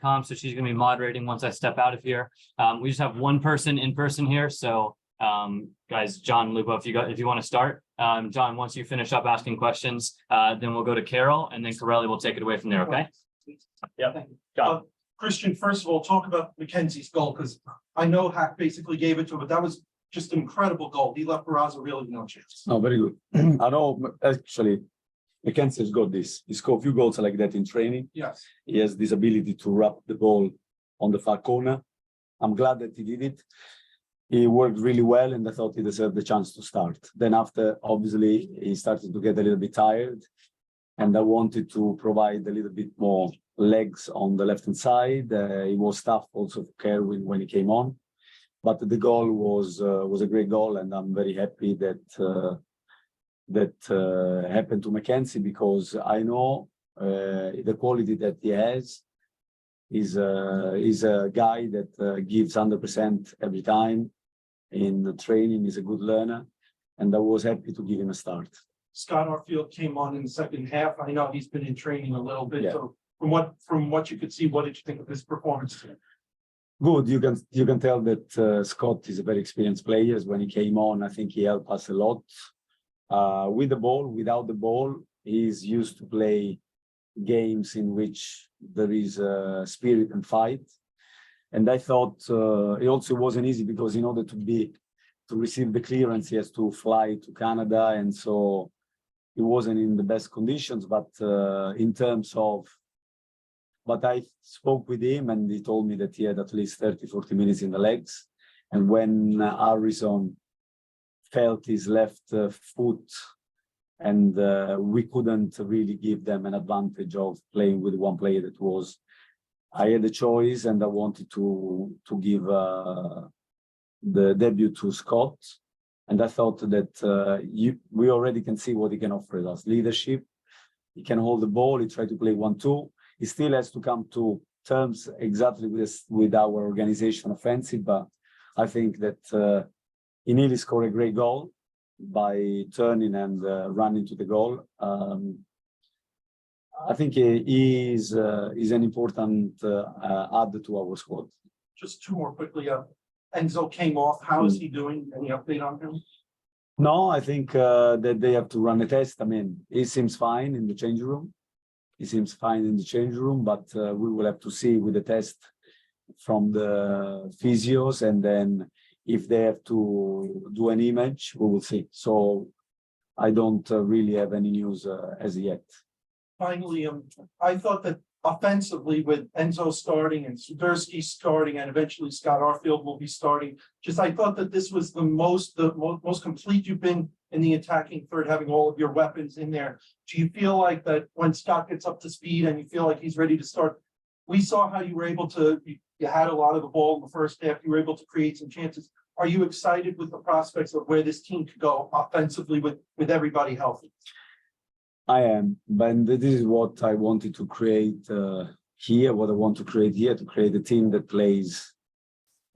comp, so she's going to be moderating once I step out of here. We just have one person in person here, so guys, John, Lupo, if you want to start. John, once you finish up asking questions, then we'll go to Carol, and then Corelli will take it away from there, okay? Yeah. John. Christian, first of all, talk about Mackenzie's goal, because I know Hack basically gave it to him, but that was just an incredible goal. He left Barraza really no chance. No, very good. I know, actually, Mackenzie's got this. He scored a few goals like that in training. Yes. He has this ability to wrap the ball on the far corner. I'm glad that he did it. He worked really well, and I thought he deserved the chance to start. Then after, obviously, he started to get a little bit tired, and I wanted to provide a little bit more legs on the left-hand side. He was tough also for Kerwin when he came on. But the goal was a great goal, and I'm very happy that happened to Mackenzie, because I know the quality that he has. Is a guy that gives 100% every time in the training. He's a good learner, and I was happy to give him a start. Scott Arfield came on in the second half. I know he's been in training a little bit. Yeah. So from what you could see, what did you think of his performance today? Good. You can tell that Scott is a very experienced player. When he came on, I think he helped us a lot with the ball. Without the ball, he's used to play games in which there is spirit and fight. And I thought it also wasn't easy, because in order to receive the clearance, he has to fly to Canada, and so he wasn't in the best conditions. But in terms of, but I spoke with him, and he told me that he had at least 30-40 minutes in the legs. And when Harrison felt his left foot, and we couldn't really give them an advantage of playing with one player that was, I had a choice, and I wanted to give the debut to Scott. And I thought that we already can see what he can offer us. Leadership, he can hold the ball, he tried to play 1-2. He still has to come to terms exactly with our organization offensive, but I think that he nearly scored a great goal by turning and running to the goal. I think he is an important add to our squad. Just two more quickly. Enzo came off. How is he doing? Any update on him? No, I think that they have to run a test. I mean, he seems fine in the change room. But we will have to see with the test from the physios, and then if they have to do an image, we will see. So I don't really have any news as yet. Finally, I thought that offensively, with Enzo starting and Sudersky starting, and eventually Scott Arfield will be starting, I thought that this was the most complete you've been in the attacking third, having all of your weapons in there. Do you feel like that when Scott gets up to speed and you feel like he's ready to start? We saw how you were able to, you had a lot of the ball in the first half, you were able to create some chances. Are you excited with the prospects of where this team could go offensively with everybody healthy? I am, but this is what I wanted to create here, what I want to create here, to create a team that plays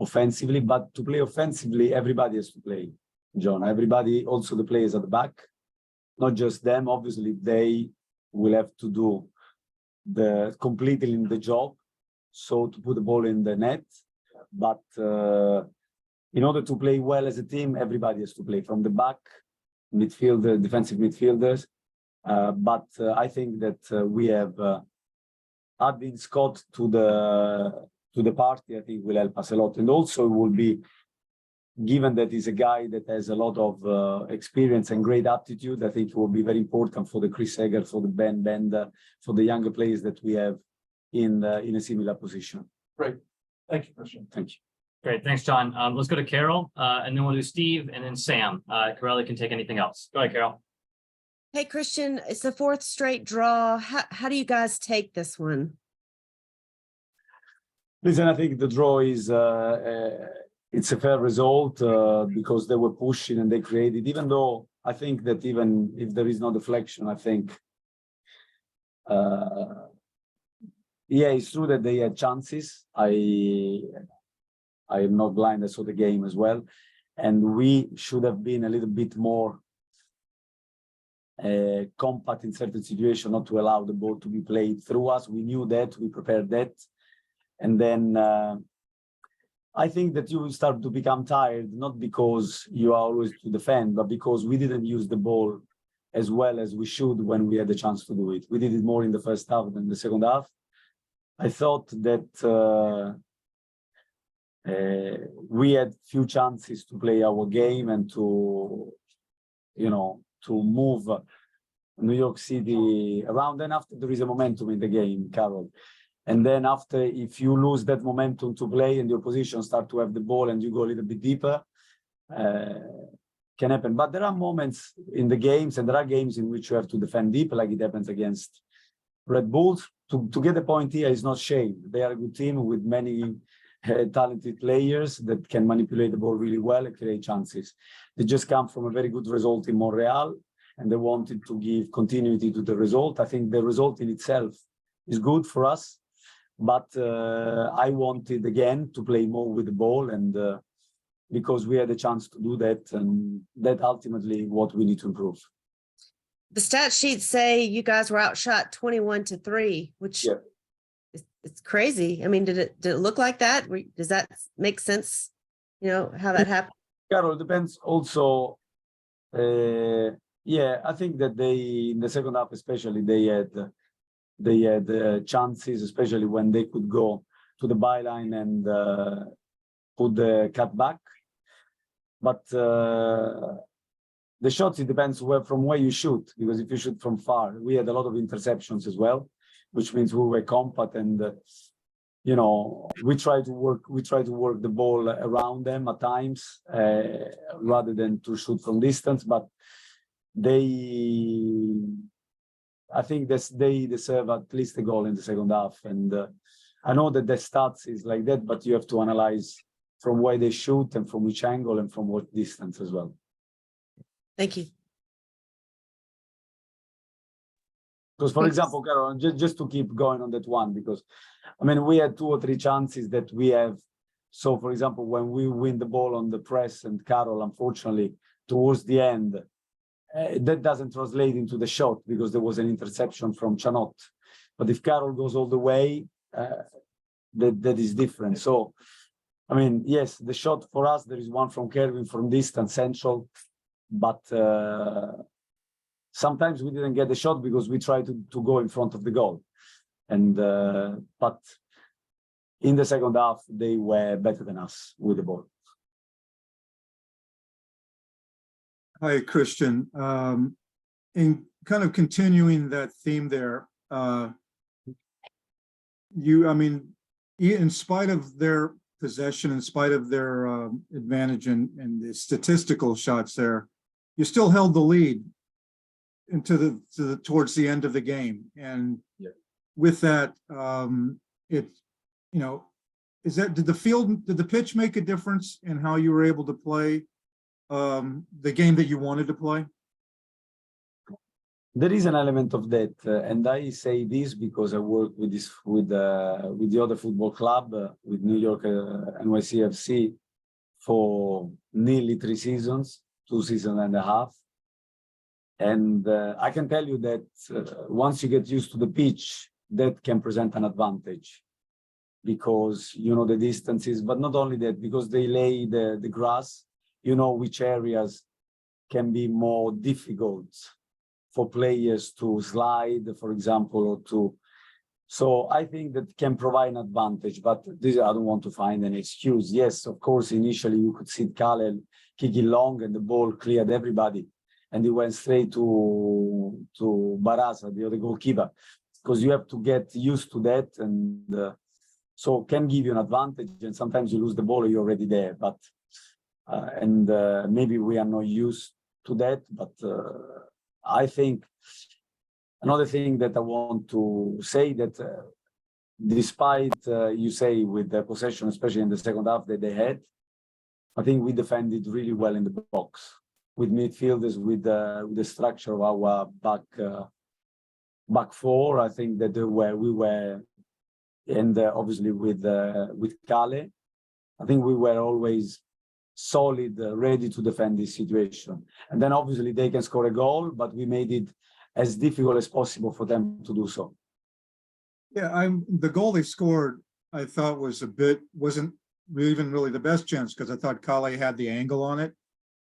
offensively. But to play offensively, everybody has to play, John. Everybody, also the players at the back, not just them. Obviously, they will have to do completely the job, so to put the ball in the net. But in order to play well as a team, everybody has to play from the back, midfielder, defensive midfielders. But I think that we have adding Scott to the party. I think will help us a lot, and also it will be, given that he's a guy that has a lot of experience and great aptitude. I think it will be very important for the Chris Egger, for the Ben Bender, for the younger players that we have in a similar position. Great, thank you, Christian. Thank you. Great, thanks, John. Let's go to Carol, and then we'll do Steve, and then Sam. Corelli can take anything else. Go ahead, Carol. Hey, Christian, it's the fourth straight draw. How do you guys take this one? Listen, I think the draw is it's a fair result because they were pushing and they created, even though I think that even if there is no deflection, I think, yeah, it's true that they had chances. I am not blind, I saw the game as well. And we should have been a little bit more compact in certain situations, not to allow the ball to be played through us. We knew that, we prepared that. And then I think that you will start to become tired, not because you are always to defend, but because we didn't use the ball as well as we should when we had the chance to do it. We did it more in the first half than the second half. I thought that we had few chances to play our game and to, to move New York City around. And after there is a momentum in the game, Carol. And then after, if you lose that momentum to play and the opposition start to have the ball and you go a little bit deeper, can happen. But there are moments in the games, and there are games in which you have to defend deep, like it happens against Red Bulls. To get the point here is not shame. They are a good team with many talented players that can manipulate the ball really well and create chances. They just come from a very good result in Montreal, and they wanted to give continuity to the result. I think the result in itself is good for us, but I wanted again to play more with the ball, and because we had a chance to do that, and that ultimately what we need to improve. The stat sheets say you guys were outshot 21-3, which it's crazy. I mean, did it look like that? Does that make sense? You know, how that happened? Carol, it depends also. Yeah, I think that they, in the second half especially, they had chances, especially when they could go to the byline and put the cut back. But the shots, it depends from where you shoot, because if you shoot from far, we had a lot of interceptions as well, which means we were compact, and we try to work the ball around them at times rather than to shoot from distance. But I think they deserve at least a goal in the second half. And I know that the stats is like that, but you have to analyze from where they shoot and from which angle and from what distance as well. Thank you. Because, for example, Carol, just to keep going on that one, because I mean, we had 2 or 3 chances that we have. So, for example, when we win the ball on the press, and Carol, unfortunately, towards the end, that doesn't translate into the shot because there was an interception from Chanot. But if Carol goes all the way, that is different. So, I mean, yes, the shot for us, there is one from Kerwin from distance, central, but sometimes we didn't get the shot because we tried to go in front of the goal. And but in the second half, they were better than us with the ball. Hi, Christian. In kind of continuing that theme there, in spite of their possession, in spite of their advantage in the statistical shots there, you still held the lead into towards the end of the game. And with that, did the pitch make a difference in how you were able to play the game that you wanted to play? There is an element of that, and I say this because I work with the other football club, with New York NYCFC, for nearly 3 seasons, 2 seasons and a half. And I can tell you that once you get used to the pitch, that can present an advantage, because you know the distances, but not only that, because they lay the grass, you know which areas can be more difficult for players to slide, for example, or to. So I think that can provide an advantage, but this, I don't want to find an excuse. Yes, of course, initially you could see Kale kick it long and the ball cleared everybody, and it went straight to Barasa, the other goalkeeper, because you have to get used to that, and so can give you an advantage. And sometimes you lose the ball, you're already there, but maybe we are not used to that. But I think another thing that I want to say, that despite you say with the possession, especially in the second half that they had, I think we defended really well in the box with midfielders, with the structure of our back 4. I think that we were, and obviously with Kale, I think we were always solid, ready to defend this situation. And then obviously they can score a goal, but we made it as difficult as possible for them to do so. Yeah, the goal they scored, I thought wasn't even really the best chance, because I thought Kale had the angle on it.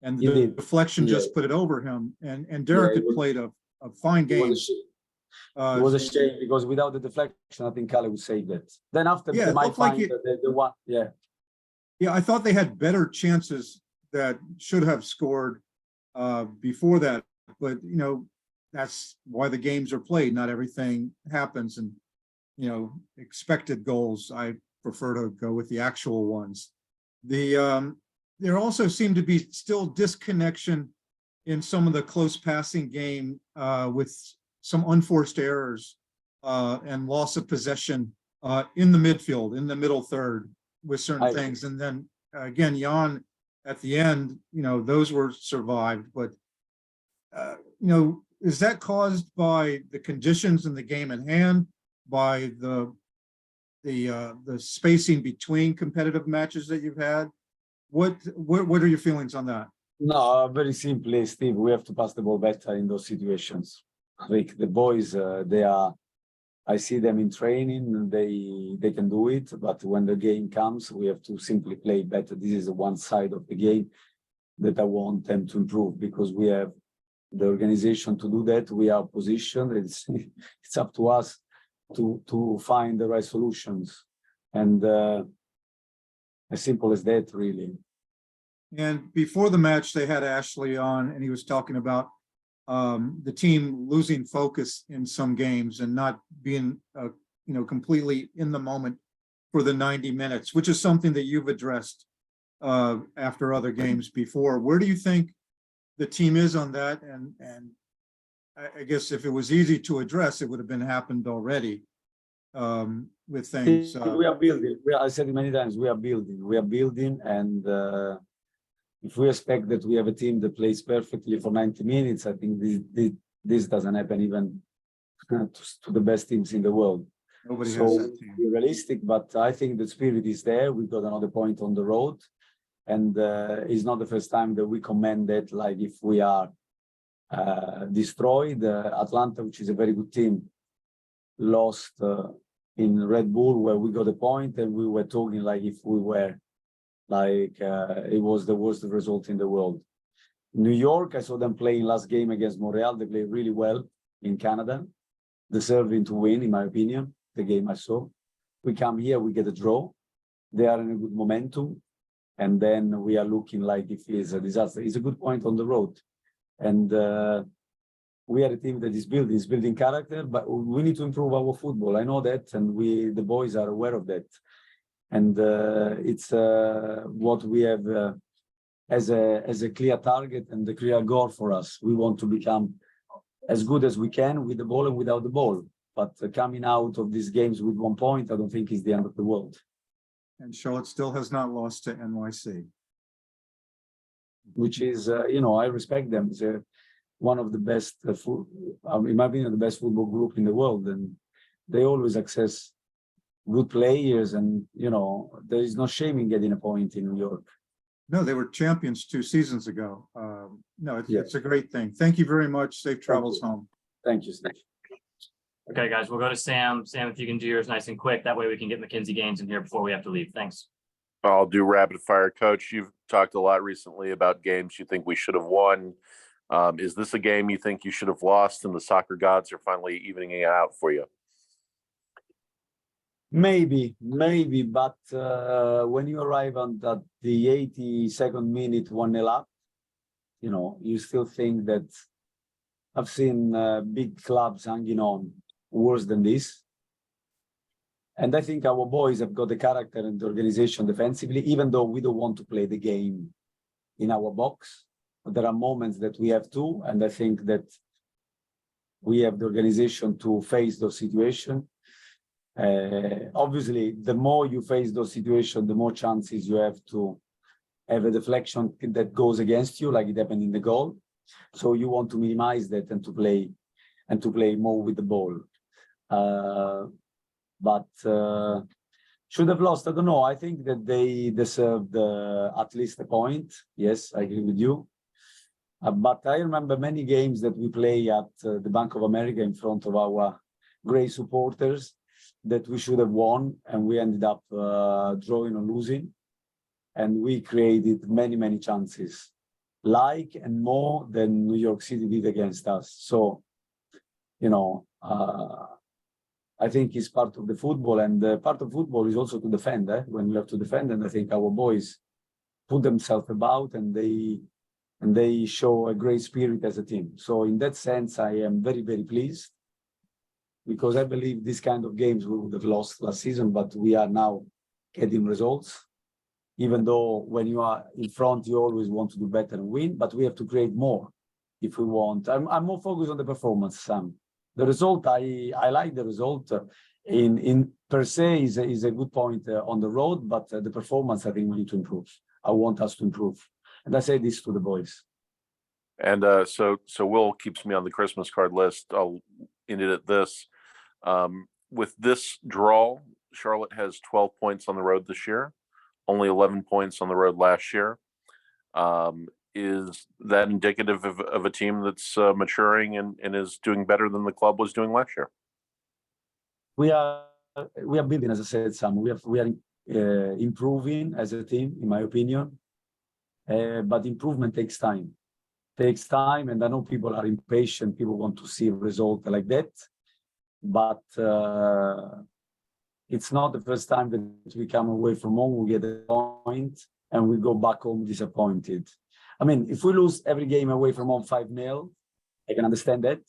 And He the did. deflection Yeah. just put it over him. And Derek it had was- played a fine It game. was a shame. It was a shame because without the deflection, I think Kale would save that. Then after Yeah, they it might looked like find the one. Yeah. Yeah, I thought they had better chances that should have scored before that. But, you know, that's why the games are played. Not everything happens. And, you know, expected goals, I prefer to go with the actual ones. There also seemed to be still disconnection in some of the close passing game with some unforced errors and loss of possession in the midfield, in the middle third, with certain things. And then again, Jan at the end, you know, those were survived. But, you know, is that caused by the conditions in the game at hand, by the spacing between competitive matches that you've had? What are your feelings on that? No, very simply, Steve, we have to pass the ball better in those situations. Like the boys, I see them in training, they can do it, but when the game comes, we have to simply play better. This is one side of the game that I want them to improve, because we have the organization to do that. We are positioned. It's up to us to find the right solutions. And as simple as that, really. And before the match, they had Ashley on, and he was talking about the team losing focus in some games and not being, you know, completely in the moment for the 90 minutes, which is something that you've addressed after other games before. Where do you think the team is on that? And I guess if it was easy to address, it would have been happened already with things. We are building. I said it many times, we are building. And if we expect that we have a team that plays perfectly for 90 minutes, I think this doesn't happen even to the best teams in the world. Nobody has So that team. be realistic, but I think the spirit is there. We got another point on the road. And it's not the first time that we commend that, like if we are destroyed, Atlanta, which is a very good team, lost in Red Bull, where we got a point, and we were talking like if we were like it was the worst result in the world. New York, I saw them playing last game against Montreal. They played really well in Canada, deserving to win, in my opinion, the game I saw. We come here, we get a draw. They are in a good momentum. And then we are looking like if it's a disaster. It's a good point on the road. And we are a team that is building character, but we need to improve our football. I know that, and the boys are aware of that. And it's what we have as a clear target and a clear goal for us. We want to become as good as we can with the ball and without the ball. But coming out of these games with 1 point, I don't think is the end of the world. And Charlotte still has not lost to NYC. Which is, you know, I respect them. It's one of the best, in my opinion, the best football group in the world. And they always access good players. And, you know, there is no shame in getting a point in New York. No, they were champions 2 seasons ago. No, Yeah. it's a great thing. Thank you very much. Safe travels home. Thank you, Steve. Okay, guys, we'll go to Sam. Sam, if you can do yours nice and quick, that way we can get Mackenzie Gaines in here before we have to leave. Thanks. I'll do rapid fire. Coach, you've talked a lot recently about games you think we should have won. Is this a game you think you should have lost and the soccer gods are finally evening it out for you? Maybe, but when you arrive on the 82nd minute, 1-0 up, you know, you still think that I've seen big clubs hanging on worse than this. And I think our boys have got the character and the organization defensively, even though we don't want to play the game in our box. But there are moments that we have to, and I think that we have the organization to face those situations. Obviously, the more you face those situations, the more chances you have to have a deflection that goes against you, like it happened in the goal. So you want to minimize that and to play more with the ball. But should have lost. I don't know. I think that they deserved at least a point. Yes, I agree with you. But I remember many games that we play at the Bank of America in front of our great supporters, that we should have won, and we ended up drawing or losing. And we created many chances, like and more than New York City did against us. So, you know, I think it's part of the football, and part of football is also to defend. When you have to defend, and I think our boys put themselves about, and they show a great spirit as a team. So in that sense, I am very pleased, because I believe this kind of games we would have lost last season, but we are now getting results. Even though when you are in front, you always want to do better and win, but we have to create more if we want. I'm more focused on the performance, Sam. The result, I like the result. In per se is a good point on the road, but the performance, I think we need to improve. I want us to improve, and I say this to the boys. And so Will keeps me on the Christmas card list. I'll end it at this. With this draw, Charlotte has 12 points on the road this year, only 11 points on the road last year. Is that indicative of a team that's maturing and is doing better than the club was doing last year? We are building, as I said, Sam. We are improving as a team, in my opinion. But improvement takes time. And I know people are impatient. People want to see a result like that. But it's not the first time that we come away from home, we get a point, and we go back home disappointed. I mean, if we lose every game away from home 5-0, I can understand that.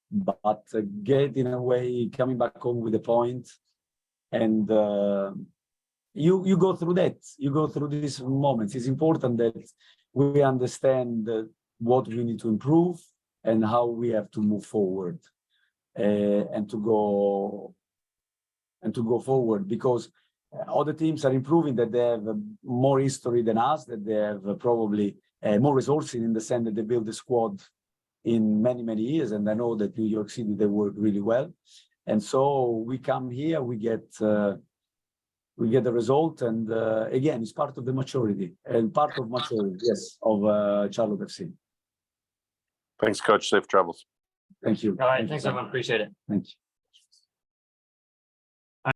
But getting away, coming back home with a point, and you go through that. You go through these moments. It's important that we understand what we need to improve and how we have to move forward, and to go forward, because other teams are improving, that they have more history than us, that they have probably more resources, in the sense that they build a squad in many years. And I know that New York City, they work really well. And so we come here, we get the result. And again, it's part of the maturity, and part of maturity, yes, of Charlotte FC. Thanks, Coach. Safe travels. Thank you. All right, thanks everyone, appreciate it. Thank you.